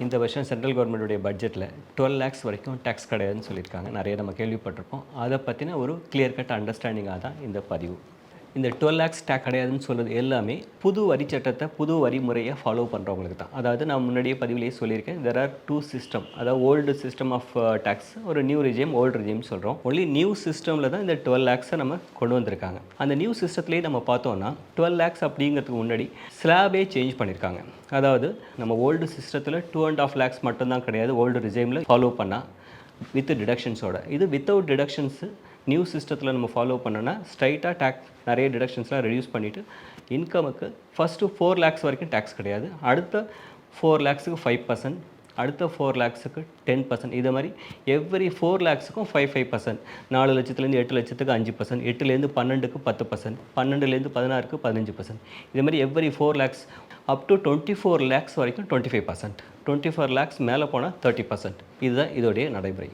இந்த வருஷம் சென்ட்ரல் கவர்மெண்ட்டுடைய பட்ஜெட்டில் 12 லேக்ஸ் வரைக்கும் டேக்ஸ் கிடையாதுன்னு சொல்லியிருக்காங்க. நிறைய நம்ம கேள்விப்பட்டிருப்போம். அதை பற்றின ஒரு கிளியர் கட் அண்டர்ஸ்டாண்டிங்காக தான் இந்த பதிவு. இந்த 12 லேக்ஸ் டேக்ஸ் கிடையாதுன்னு சொல்கிறது எல்லாமே புது வரி சட்டத்தை புது வரி முறையை ஃபாலோ பண்ணுறவங்களுக்கு தான். அதாவது நான் முன்னாடியே பதிவிலேயே சொல்லியிருக்கேன், தெர் ஆர் 2 சிஸ்டம். அதாவது ஓல்டு சிஸ்டம் ஆஃப் டேக்ஸ், ஒரு நியூ ரெஜிம், ஓல்டு ரெஜிம் சொல்கிறோம். ஒன்லி நியூ சிஸ்டமில் தான் இந்த 12 லேக்ஸை நம்ம கொண்டு வந்திருக்காங்க. அந்த நியூ சிஸ்டத்துலேயே நம்ம பார்த்தோம்னா 12 லேக்ஸ் அப்படிங்கிறதுக்கு முன்னாடி ஸ்லாபே சேஞ்ச் பண்ணியிருக்காங்க. அதாவது நம்ம ஓல்டு சிஸ்டத்தில் 2.5 லேக்ஸ் மட்டும்தான் கிடையாது, ஓல்டு ரெஜிமில் ஃபாலோ பண்ணால் வித் டிடக்ஷன்ஸோட. இது வித்தவுட் டிடக்ஷன்ஸு நியூ சிஸ்டத்தில் நம்ம ஃபாலோ பண்ணோன்னா ஸ்ட்ரைட்டாக டேக்ஸ் நிறைய டிடக்ஷன்ஸ்லாம் ரெடியூஸ் பண்ணிவிட்டு இன்கமுக்கு ஃபஸ்ட்டு 4 லேக்ஸ் வரைக்கும் டேக்ஸ் கிடையாது, அடுத்த 4 லேக்ஸுக்கு 5%, அடுத்த 4 லேக்ஸுக்கு 10%. இது மாதிரி எவ்ரி 4 லேக்ஸுக்கும் 5%. 4 லட்சத்துலேருந்து 8 லட்சத்துக்கு 5%, 8லேருந்து 12க்கு 10%, 12லேருந்து 16க்கு 15%. இது மாதிரி every 4 lakhs up to 24 lakhs வரைக்கும் 25%, 24 லேக்ஸ் மேலே போனால் 30%. இதுதான் இதோடைய நடைமுறை.